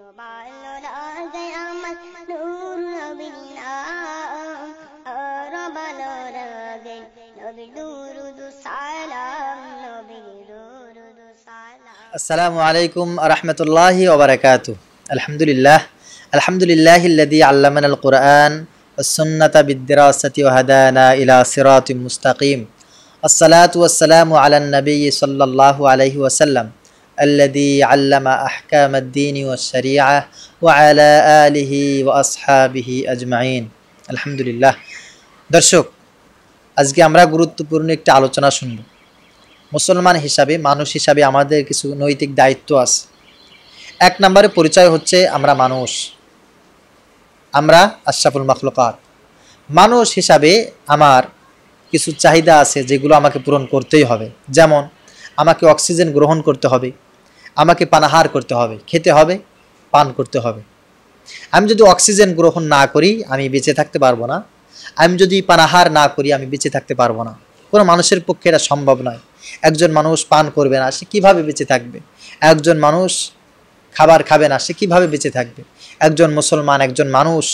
ভালো লাগে আমার নূর নবীর নাম, আরো ভালো লাগে নবীর দুরুদ সালাম, নবীর দুরুদ সালাম। আসসালামু আলাইকুম রাহমাতুল্লাহি ওয়া বারাকাতুহু। আলহামদুলিল্লাহিল্লাযী আল্লামানাল কুরআন ওয়াস সুন্নাতা বিদ-দিরাসাতি ওয়া হাদানা ইলা সিরাতিম মুস্তাকিম। আসসালাতু ওয়াসসালামু আলান নাবিয়্যি সাল্লাল্লাহু আলাইহি ওয়াসাল্লাম আল্লাযী আল্লামা আহকামাদ-দীনি ওয়াশ-শরীআহ ওয়া আলা আলিহি ওয়া আসহাবিহি আজমাইন। আলহামদুলিল্লাহ। দর্শক, আজকে আমরা গুরুত্বপূর্ণ একটা আলোচনা শুনব। মুসলমান হিসাবে, মানুষ হিসাবে আমাদের কিছু নৈতিক দায়িত্ব আছে। এক নম্বরে পরিচয় হচ্ছে আমরা মানুষ, আমরা আশরাফুল মাখলুকাত। মানুষ হিসাবে আমার কিছু চাহিদা আছে যেগুলো আমাকে পূরণ করতেই হবে। যেমন আমাকে অক্সিজেন গ্রহণ করতে হবে, আমাকে পানাহার করতে হবে, খেতে হবে, পান করতে হবে। আমি যদি অক্সিজেন গ্রহণ না করি আমি বেঁচে থাকতে পারবো না, আমি যদি পানাহার না করি আমি বেঁচে থাকতে পারবো না। কোনো মানুষের পক্ষে এটা সম্ভব নয়। একজন মানুষ পান করবে না, সে কীভাবে বেঁচে থাকবে? একজন মানুষ খাবার খাবে না, সে কীভাবে বেঁচে থাকবে? একজন মুসলমান, একজন মানুষ,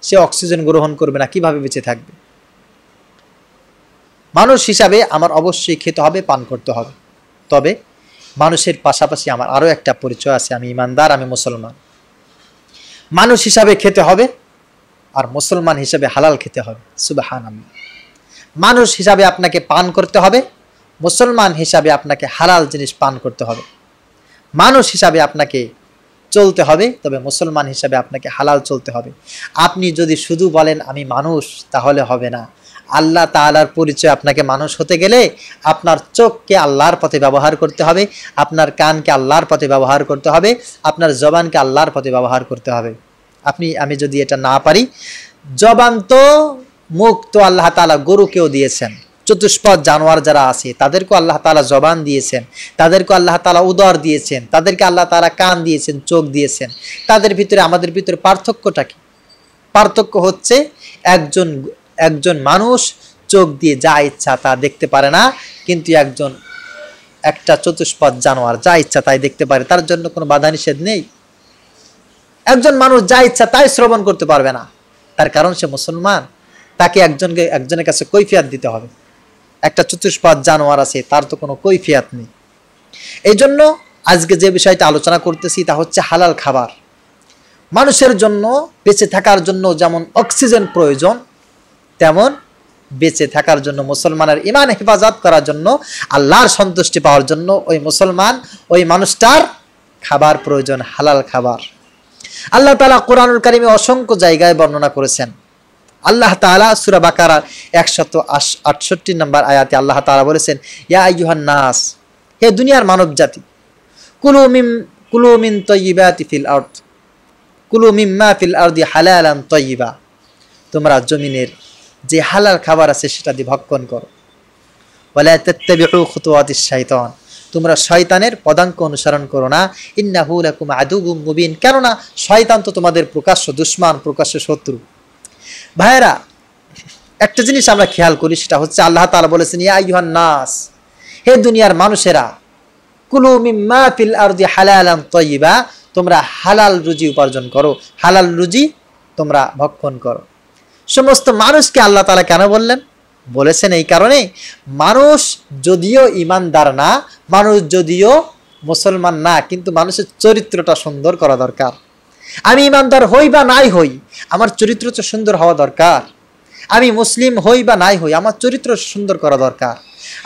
সে অক্সিজেন গ্রহণ করবে না, কীভাবে বেঁচে থাকবে? মানুষ হিসাবে আমার অবশ্যই খেতে হবে, পান করতে হবে। তবে মানুষের পাশাপাশি আমার আরও একটা পরিচয় আছে, আমি ইমানদার, আমি মুসলমান। মানুষ হিসাবে খেতে হবে আর মুসলমান হিসাবে হালাল খেতে হবে। সুবহানাল্লাহ। মানুষ হিসাবে আপনাকে পান করতে হবে, মুসলমান হিসাবে আপনাকে হালাল জিনিস পান করতে হবে। মানুষ হিসাবে আপনাকে চলতে হবে, তবে মুসলমান হিসাবে আপনাকে হালাল চলতে হবে। আপনি যদি শুধু বলেন আমি মানুষ, তাহলে হবে না। আল্লাহ তাআলার পরিচয় আপনাকে মানুষ হতে গেলে আপনার চোখকে আল্লাহর পথে ব্যবহার করতে হবে, আপনার কানকে আল্লাহর পথে ব্যবহার করতে হবে, আপনার জবানকে আল্লাহর পথে ব্যবহার করতে হবে। আমি যদি এটা না পারি, জবান তো, মুখ তো আল্লাহ তাআলা গরুকেও দিয়েছেন, চতুষ্পদ জানোয়ার যারা আছে তাদেরকেও আল্লাহ তাআলা জবান দিয়েছেন, তাদেরকে আল্লাহ তাআলা উদর দিয়েছেন, তাদেরকে আল্লাহ তাআলা কান দিয়েছেন, চোখ দিয়েছেন। তাদের ভিতরে আমাদের ভিতরে পার্থক্যটা কি? পার্থক্য হচ্ছে একজন মানুষ চোখ দিয়ে যা ইচ্ছা তা দেখতে পারে না, কিন্তু একটা চতুষ্পদ জানোয়ার যা ইচ্ছা তাই দেখতে পারে, তার জন্য কোনো বাধা নিষেধ নেই। একজন মানুষ যা ইচ্ছা তাই শ্রবণ করতে পারবে না, তার কারণ সে মুসলমান। তাকে একজনের কাছে কৈফিয়ত দিতে হবে। একটা চতুষ্পদ জানোয়ার আছে, তার তো কোনো কৈফিয়ত নেই। এই জন্য আজকে যে বিষয়টা আলোচনা করতেছি তা হচ্ছে হালাল খাবার। মানুষের জন্য বেঁচে থাকার জন্য যেমন অক্সিজেন প্রয়োজন, তেমন বেঁচে থাকার জন্য, মুসলমানের ঈমান হেফাজত করার জন্য, আল্লাহর সন্তুষ্টি পাওয়ার জন্য ওই মানুষটার খাবার প্রয়োজন, হালাল খাবার। আল্লাহ তাআলা কোরআনুল কারীমে অসংখ্য জায়গায় বর্ণনা করেছেন। আল্লাহ তাআলা সূরা বাকারার 168 নম্বর আয়াতে আল্লাহ তাআলা বলেছেন, ইয়া আইয়ুহান নাস, হে দুনিয়ার মানব জাতি, কুলু মিন তাইয়্যিবাতি ফিল আরদ, কুলু মিম্মা ফিল আরদি হালালান তাইয়্যিবা, তোমরা জমিনের যে হালাল খাবার আছে সেটা দিয়ে ভক্ষণ করো। ওয়ালা তাত্তাবিউ খুতুওয়াতিশ শাইতান, তোমরা শয়তানের পদাঙ্ক অনুসরণ করো না। ইন্নাহু লাকুম আদুউম মুবিন, কেননা শয়তান তো তোমাদের প্রকাশ্য দুশমন, প্রকাশ্য শত্রু। ভাইরা, একটা জিনিস আমরা খেয়াল করি, সেটা হচ্ছে আল্লাহ তাআলা বলেছেন, ইয়া আইয়ুহান নাস, হে দুনিয়ার মানুষেরা, কুলু মিম্মা ফিল আরদি হালালান তাইয়্যিবা, তোমরা হালাল রুজি উপার্জন করো, হালাল রুজি তোমরা ভক্ষণ করো। সমস্ত মানুষকে আল্লাহ তাআলা কেন বলেছেন? এই কারণে, মানুষ যদিও ঈমানদার না, মানুষ যদিও মুসলমান না, কিন্তু মানুষের চরিত্রটা সুন্দর করা দরকার। আমি ঈমানদার হই বা নাই হই, আমার চরিত্র তো সুন্দর হওয়া দরকার। আমি মুসলিম হই বা নাই হই, আমার চরিত্র সুন্দর করা দরকার।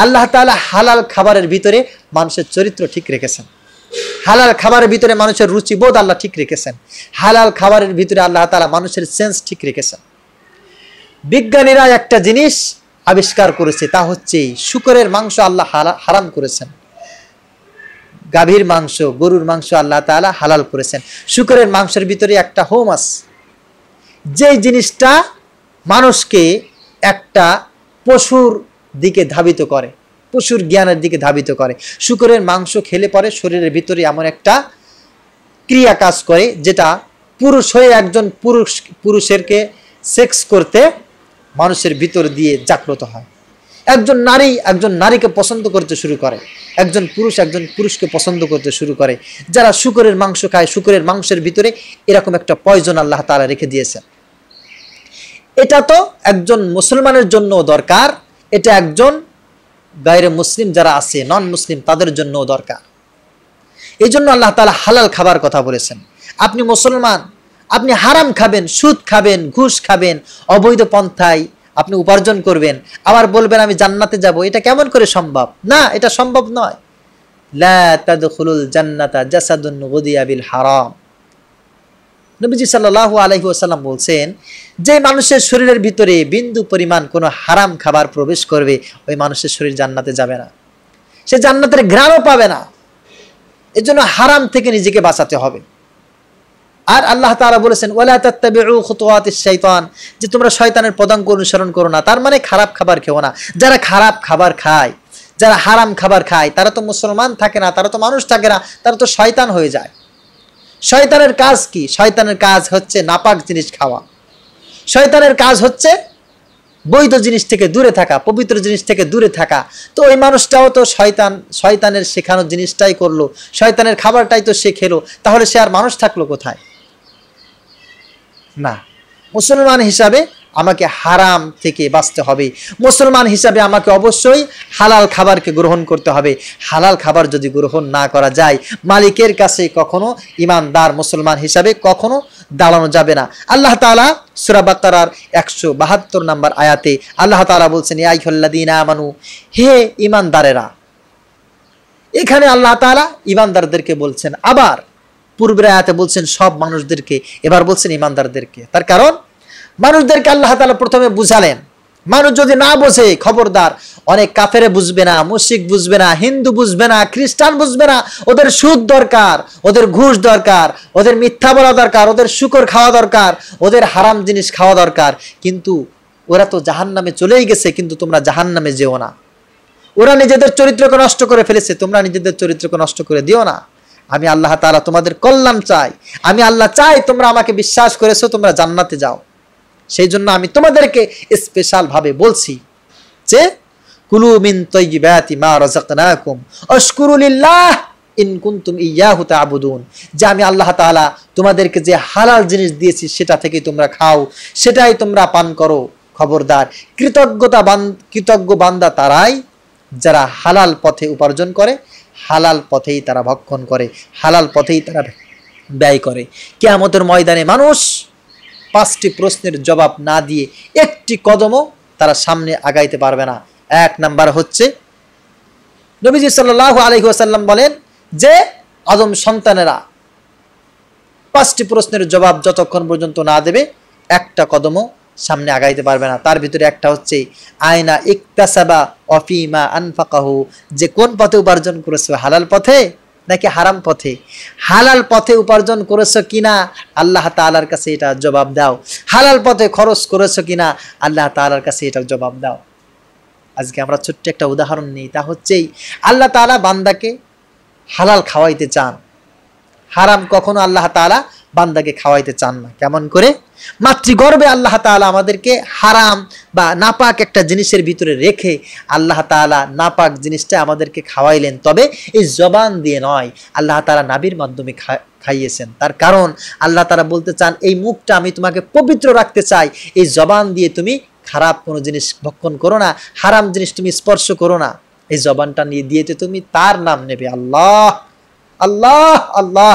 আল্লাহ তাআলা হালাল খাবারের ভিতরে মানুষের চরিত্র ঠিক রেখেছেন। হালাল খাবারের ভিতরে মানুষের রুচিবোধ আল্লাহ ঠিক রেখেছেন। হালাল খাবারের ভিতরে আল্লাহ তাআলা মানুষের সেন্স ঠিক রেখেছেন। বিজ্ঞানীরা একটা জিনিস আবিষ্কার করেছে, তা হচ্ছে শূকরের মাংস আল্লাহ হারাম করেছেন, গাভীর মাংস, গরুর মাংস আল্লাহ তাআলা হালাল করেছেন। শূকরের মাংসের ভিতরে একটা হোমাস, যেই জিনিসটা মানুষকে একটা পশুর দিকে ধাবিত করে, পশুর জ্ঞানের দিকে ধাবিত করে। শূকরের মাংস খেলে পরে শরীরের ভিতরে এমন একটা ক্রিয়া কাজ করে, যেটা পুরুষ হয়ে একজন পুরুষেরকে সেক্স করতে মানুষের ভিতর দিয়ে জাগ্রত হয়। একজন নারীকে পছন্দ করতে শুরু করে, একজন পুরুষকে পছন্দ করতে শুরু করে। যারা শুকরের মাংস খায়, শুকরের মাংসের ভিতরে এরকম একটা পয়জন আল্লাহ তাআলা রেখে দিয়েছেন। এটা তো একজন মুসলমানের জন্য দরকার, এটা একজন গায়রে মুসলিম যারা আছে, নন মুসলিম, তাদের জন্য দরকার। এই জন্য আল্লাহ তাআলা হালাল খাবার কথা বলেছেন। আপনি মুসলমান, আপনি হারাম খাবেন, সুদ খাবেন, ঘুষ খাবেন, অবৈধ পন্থায় আপনি উপার্জন করবেন, আবার বলবেন আমি জান্নাতে যাব, এটা কেমন করে সম্ভব? না, এটা সম্ভব নয়। লা তাদখুলুল জান্নাতা জাসাদুন গুদিয়া বিল হারাম। নবীজি সাল্লাল্লাহু আলাইহি ওয়াসাল্লাম বলছেন, যে মানুষের শরীরের ভিতরে বিন্দু পরিমাণ কোনো হারাম খাবার প্রবেশ করবে, ওই মানুষের শরীর জান্নাতে যাবে না, সে জান্নাতের ঘ্রাণও পাবে না। এজন্য হারাম থেকে নিজেকে বাঁচাতে হবে। আর আল্লাহ তাআলা বলেছেন, ওয়ালা তাত্তাবিউ খুতুওয়াতিশ শাইতান, যে তোমরা শয়তানের পদাঙ্ক অনুসরণ করো না। তার মানে খারাপ খাবার খেও না। যারা খারাপ খাবার খায়, যারা হারাম খাবার খায়, তারা তো মুসলমান থাকে না, তারা তো মানুষ থাকে না, তারা তো শয়তান হয়ে যায়। শয়তানের কাজ কি? শয়তানের কাজ হচ্ছে নাপাক জিনিস খাওয়া। শয়তানের কাজ হচ্ছে বৈধ জিনিস থেকে দূরে থাকা, পবিত্র জিনিস থেকে দূরে থাকা। তো ওই মানুষটাও তো শয়তানের শেখানো জিনিসটাই করলো, শয়তানের খাবারটাই তো সে খেলো, তাহলে সে আর মানুষ থাকলো কোথায়? না, মুসলমান হিসাবে আমাকে হারাম থেকে বাঁচতে হবে। মুসলমান হিসাবে আমাকে অবশ্যই হালাল খাবারকে গ্রহণ করতে হবে। হালাল খাবার যদি গ্রহণ না করা যায়, মালিকের কাছে কখনো ইমানদার মুসলমান হিসাবে কখনো দাঁড়ানো যাবে না। আল্লাহ তাআলা সূরা বাকারার 172 নম্বর আয়াতে আল্লাহ তাআলা বলছেন, ইয়া আইয়ুহাল্লাযীনা আমানু, হে ইমানদারেরা। এখানে আল্লাহ তাআলা ইমানদারদেরকে বলছেন, আবার পূর্বের আয়াতে বলছেন সব মানুষদেরকে, এবার বলছেন ইমানদারদেরকে। তার কারণ মানুষদেরকে আল্লাহ তাআলা প্রথমে বুঝালেন। মানুষ যদি না বোঝে, খবরদার। অনেক কাফেরে বুঝবে না, মুশরিক বুঝবে না, হিন্দু বুঝবে না, খ্রিস্টান বুঝবে না। ওদের সুদ দরকার, ওদের ঘুষ দরকার, ওদের মিথ্যা বলা দরকার, ওদের শুকর খাওয়া দরকার, ওদের হারাম জিনিস খাওয়া দরকার। কিন্তু ওরা তো জাহান্নামে চলেই গেছে, কিন্তু তোমরা জাহান্নামে যেও না। ওরা নিজেদের চরিত্রকে নষ্ট করে ফেলেছে, তোমরা নিজেদের চরিত্রকে নষ্ট করে দিও না। আমি আল্লাহ তাআলা তোমাদের কল্যাণ চাই। আমি আল্লাহ চাই তোমরা আমাকে বিশ্বাস করেছো, তোমরা জান্নাতে যাও। সেই জন্য আমি তোমাদেরকে স্পেশাল ভাবে বলছি যে কুলু মিন তাইয়্যিবাতি মা রাযাকনাকুম আশকুরু লিল্লাহ ইন কুনতুম ইয়াহু তা'বুদুন, যে আমি আল্লাহ তাআলা তোমাদেরকে যে হালাল জিনিস দিয়েছি সেটা থেকে তোমরা খাও, সেটাই তোমরা পান করো। খবরদার, কৃতজ্ঞ বান্দা তারাই যারা হালাল পথে উপার্জন করে, হালাল পথেই তারা ভক্ষণ করে, হালাল পথেই তারা ব্যয় করে। কিয়ামতের ময়দানে মানুষ 5টি প্রশ্নের জবাব না দিয়ে একটি কদমও তারা সামনে আগাইতে পারবে না। 1 নাম্বার হচ্ছে, নবীজি সাল্লাল্লাহু আলাইহি ওয়াসাল্লাম বলেন যে আদম সন্তানেরা 5টি প্রশ্নের জবাব যতক্ষণ পর্যন্ত না দেবে, একটা কদমও সামনে আগাইতে পারবে না। তার ভিতরে একটা হচ্ছে আয়না ইকতাসাবা ওয়া ফীমা আনফাকাহু, যে কোন পথে উপার্জন করেছে, হালাল পথে নাকি হারাম পথে? হালাল পথে উপার্জন করেছো কিনা আল্লাহ তাআলার কাছে এটা জবাব দাও। হালাল পথে খরচ করেছো কিনা আল্লাহ তাআলার কাছে এটা জবাব দাও। আজকে আমরা ছোট্ট একটা উদাহরণ নিই, তা হচ্ছেই আল্লাহ তাআলা বান্দাকে হালাল খাওয়াইতে চান, হারাম কখনো আল্লাহ তাআলা বান্দাকে খাওয়াইতে চান না। কেমন করে? মাতৃগর্ভে আল্লাহ তাআলা আমাদেরকে হারাম বা নাপাক একটা জিনিসের ভিতরে রেখে আল্লাহ তাআলা নাপাক জিনিসটা আমাদেরকে খাওয়াইলেন, তবে এই জবান দিয়ে নয়, আল্লাহ তাআলা নাবির মাধ্যমে খাইয়েছেন। তার কারণ আল্লাহ তাআলা বলতে চান, এই মুখটা আমি তোমাকে পবিত্র রাখতে চাই, এই জবান দিয়ে তুমি খারাপ কোনো জিনিস ভক্ষণ করো না, হারাম জিনিস তুমি স্পর্শ করো না। এই জবানটা নিয়ে দিয়েতে তুমি তার নাম নেবে, আল্লাহ আল্লাহ আল্লাহ।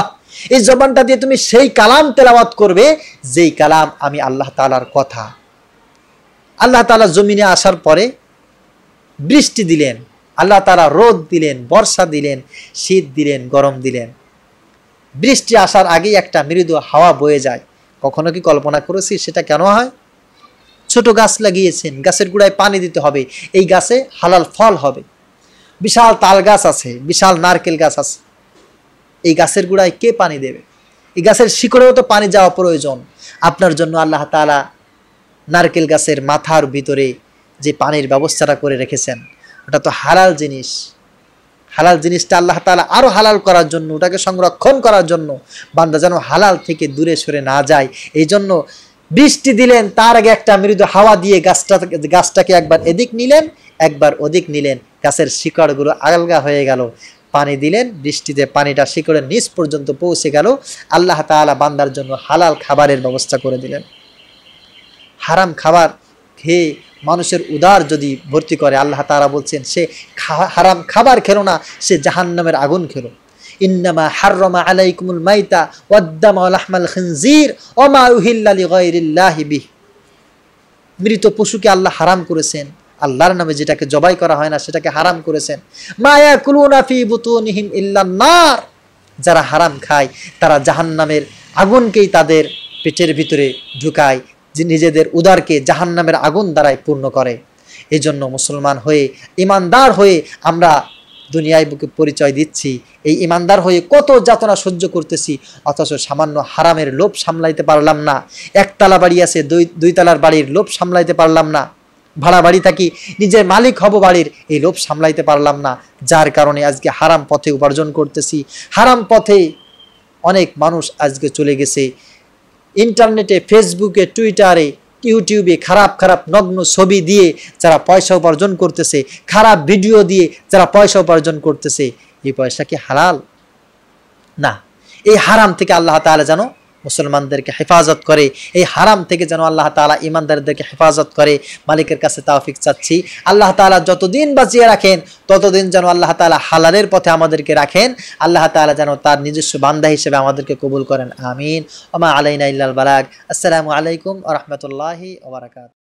এই জবানটা দিয়ে তুমি সেই কালাম তেলাওয়াত করবে যেই কালাম আমি আল্লাহ তাআলার কথা। আল্লাহ তাআলা জমিনে আসার পরে বৃষ্টি দিলেন, আল্লাহ তাআলা রোদ দিলেন, বর্ষা দিলেন, শীত দিলেন, গরম দিলেন। বৃষ্টি আসার আগেই একটা মৃদু হাওয়া বয়ে যায়। কখনো কি কল্পনা করেছি সেটা কেন হয়? ছোট গাছ লাগিয়েছেন, গাছের গোড়ায় পানি দিতে হবে, এই গাছে হালাল ফল হবে। বিশাল তাল গাছ আছে, বিশাল নারকেল গাছ আছে, এই গাছের গোড়ায় কে পানি দেবে? এই গাছের শিকড়েও তো পানি যাওয়া প্রয়োজন। আপনার জন্য আল্লাহ তাআলা নারকেল গাছের মাথার ভিতরে যে পানির ব্যবস্থাটা করে রেখেছেন, ওটা তো হালাল জিনিস। হালাল জিনিসটা আল্লাহ তাআলা আরো হালাল করার জন্য, ওটাকে সংরক্ষণ করার জন্য, বান্দা যেন হালাল থেকে দূরে সরে না যায়, এই জন্য বৃষ্টি দিলেন, তার আগে একটা মৃদু হাওয়া দিয়ে গাছটাকে একবার এদিক নিলেন, একবার অধিক নিলেন, গাছের শিকড়গুলো আলগা হয়ে গেল। পানি দিলেন, বৃষ্টিতে পানিটা শিকড়ের নিচ পর্যন্ত পৌঁছে গেল। আল্লাহ তাআলা বান্দার জন্য হালাল খাবারের ব্যবস্থা করে দিলেন। হারাম খাবার খেয়ে মানুষের উদার যদি ভর্তি করে, আল্লাহ তাআলা বলছেন সে হারাম খাবার খেলো না, সে জাহান্নামের আগুন খেলো। ইন্নামা হাররামা আলাইকুমুল মাইতা ওয়াদ-দামা ওয়া লাহমাল খিনজির ওয়া মা উহিল্লা লিগাইরিল্লাহি বিহি। মৃত পশুকে আল্লাহ হারাম করেছেন, আল্লাহর নামে যেটাকে জবাই করা হয় না সেটাকে হারাম করেছেন। মা ইয়াকুলুনা ফি বুতুনিহিম ইল্লান নার, যারা হারাম খায় তারা জাহান্নামের আগুনকেই তাদের পেটের ভিতরে ঢুকায়, যে নিজেদের উদারকে জাহান্নামের আগুন দ্বারাই পূর্ণ করে। এই জন্য মুসলমান হয়ে, ইমানদার হয়ে আমরা দুনিয়ায় বুকে পরিচয় দিচ্ছি, এই ইমানদার হয়ে কত যাতনা সহ্য করতেছি, অথচ সামান্য হারামের লোভ সামলাইতে পারলাম না। একতলা বাড়ি আছে, দুই তলার বাড়ির লোভ সামলাইতে পারলাম না। ভাড়া বাড়ি থাকি, নিজের মালিক হব বাড়ির, এই লোভ সামলাইতে পারলাম না। যার কারণে আজকে হারাম পথে উপার্জন করতেছি। হারাম পথে অনেক মানুষ আজকে চলে গেছে। ইন্টারনেটে, ফেসবুকে, টুইটারে, ইউটিউবে খারাপ খারাপ নগ্ন ছবি দিয়ে যারা পয়সা উপার্জন করতেছে, খারাপ ভিডিও দিয়ে যারা পয়সা উপার্জন করতেছে, এই পয়সা কি হালাল? না। এই হারাম থেকে আল্লাহ তাআলা যেন মুসলমানদেরকে হেফাজত করে, এই হারাম থেকে যেন আল্লাহ তাআলা ইমানদারদেরকে হেফাজত করে। মালিকের কাছে তাওফিক চাচ্ছি, আল্লাহ তাআলা যতদিন বাঁচিয়ে রাখেন ততদিন যেন আল্লাহ তাআলা হালালের পথে আমাদেরকে রাখেন। আল্লাহ তাআলা যেন তার নিজস্ব বান্দা হিসেবে আমাদেরকে কবুল করেন। আমিন। ওয়া মা আলাইনা ইল্লাল বালাগ। আসসালামু আলাইকুম ওয়া রাহমাতুল্লাহি ওয়া বারাকাতুহু।